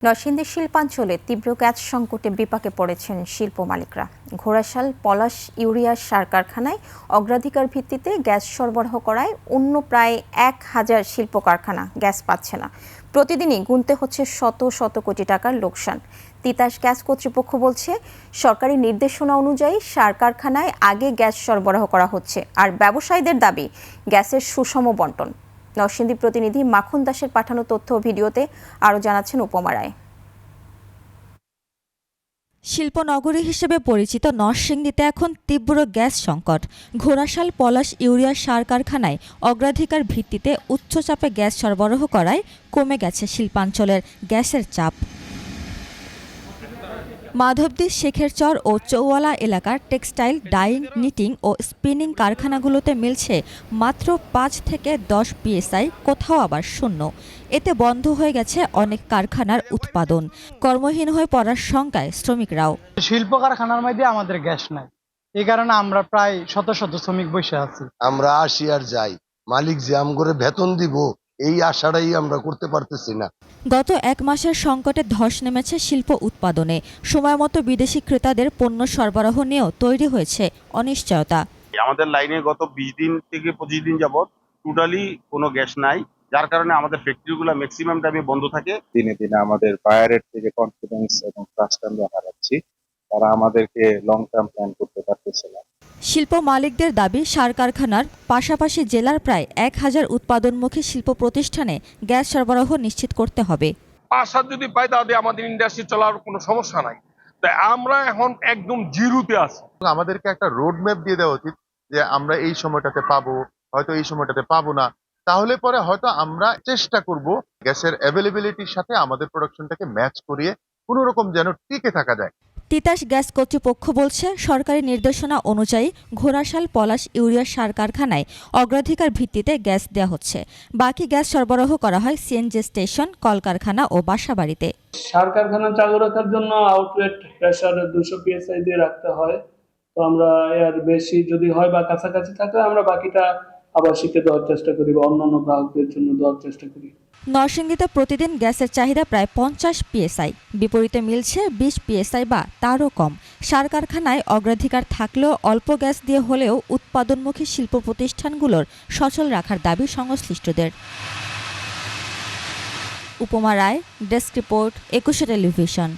নরসিংদী শিল্পাঞ্চলে তীব্র গ্যাস সংকটে বিপাকে পড়েছেন শিল্প মালিকরা। ঘোড়াশাল পলাশ ইউরিয়া সার কারখানায় অগ্রাধিকার ভিত্তিতে গ্যাস সরবরাহ করায় অন্য প্রায় 1000 শিল্প কারখানা গ্যাস পাচ্ছে না। প্রতিদিনই গুনতে হচ্ছে শত শত কোটি টাকার লোকসান। তিতাস গ্যাস কর্তৃপক্ষ বলছে, সরকারি নির্দেশনা অনুযায়ী সার কারখানায় আগে গ্যাস সরবরাহ করা হচ্ছে, আর ব্যবসায়ীদের দাবি গ্যাসের সুষম বণ্টন। নরসিংদী প্রতিনিধি মাখন দাসের পাঠানো তথ্য ও ভিডিওতে আরও জানাচ্ছেন উপমা রায়। শিল্পনগরী হিসেবে পরিচিত নরসিংদীতে এখন তীব্র গ্যাস সংকট। ঘোড়াশাল পলাশ ইউরিয়া সার কারখানায় অগ্রাধিকার ভিত্তিতে উচ্চচাপে গ্যাস সরবরাহ করায় কমে গেছে শিল্পাঞ্চলের গ্যাসের চাপ। মাধবদী শেখেরচর ও চৌওয়ালা এলাকার টেক্সটাইল, ডাইং, নিটিং ও স্পিনিং কারখানাগুলোতে মিলছে মাত্র 5 থেকে 10 পিএসআই, কোথাও আবার শূন্য। এতে বন্ধ হয়ে গেছে অনেক কারখানার উৎপাদন। কর্মহীন হয়ে পড়ার শঙ্কায় শ্রমিকরাও। শিল্প কারখানার মধ্যে আমাদের গ্যাস নাই, এই কারণে আমরা প্রায় শত শত শ্রমিক বসে আছি। আমরা আসি আর যাই, মালিক যে আমগরে বেতন দিব এই আশাটাই আমরা করতে পারতেছি না। গত 1 মাসের সংকটে ধস নেমেছে শিল্প উৎপাদনে। সময়মতো বিদেশি ক্রেতাদের পণ্য সরবরাহ নিয়েও তৈরি হয়েছে অনিশ্চয়তা। আমাদের লাইনে গত 20 দিন থেকে 25 দিন যাবত টোটালি কোনো গ্যাস নাই, যার কারণে আমাদের ফ্যাক্টরিগুলো ম্যাক্সিমাম টাইমে বন্ধ থাকে। দিনে দিনে আমাদের বায়ারের থেকে কনফিডেন্স এবং ট্রাস্ট আমরা হারাচ্ছি। তারা আমাদেরকে লং টার্ম প্ল্যান করতে পারতেছে না। শিল্প মালিকদের দাবি, সার কারখানার পাশাপাশি জেলার প্রায় 1000 উৎপাদনমুখী শিল্প প্রতিষ্ঠানে গ্যাস সরবরাহ নিশ্চিত করতে হবে। পাশা যদি পাই তাহলে আমাদের ইন্ডাস্ট্রি চলার কোনো সমস্যা নাই। তাই আমরা এখন একদম জিরোতে আছি। আমাদেরকে একটা রোড ম্যাপ দিয়ে দেওয়া উচিত যে আমরা এই সময়টাতে পাবো, হয়তো এই সময়টাতে পাবো না। তাহলে পরে হয়তো আমরা চেষ্টা করব গ্যাসের অ্যাভেলেবিলিটির সাথে আমাদের প্রোডাকশনটাকে ম্যাচ করিয়ে কোনো রকম যেন টিকে থাকা যায়। তিতাস গ্যাস কর্তৃপক্ষ বলছে, সরকারি নির্দেশনা অনুযায়ী ঘোড়াশাল পলাশ ইউরিয়া সার কারখানায় অগ্রাধিকার ভিত্তিতে গ্যাস দেওয়া হচ্ছে। বাকি গ্যাস সরবরাহ করা হয় সিএনজি স্টেশন, কলকারখানা ও বাসাবাড়িতে। সার কারখানা চালু রাখার জন্য আউটলেট প্রেসার 200 পিএসআই দিয়ে রাখতে হয়। তো আমরা এর বেশি যদি হয় বা কাছাকাছি থাকে আমরা বাকিটা আবাসিকে দেওয়ার চেষ্টা করি বা অন্যান্য গ্রাহকদের জন্য দেওয়ার চেষ্টা করি। নরসিংদীতে প্রতিদিন গ্যাসের চাহিদা প্রায় 50 পিএসআই, বিপরীতে মিলছে 20 পিএসআই বা তারও কম। সার কারখানায় অগ্রাধিকার থাকলেও অল্প গ্যাস দিয়ে হলেও উৎপাদনমুখী শিল্প প্রতিষ্ঠানগুলোর সচল রাখার দাবি সংশ্লিষ্টদের। উপমা রায়, ডেস্ক রিপোর্ট, 21 টেলিভিশন।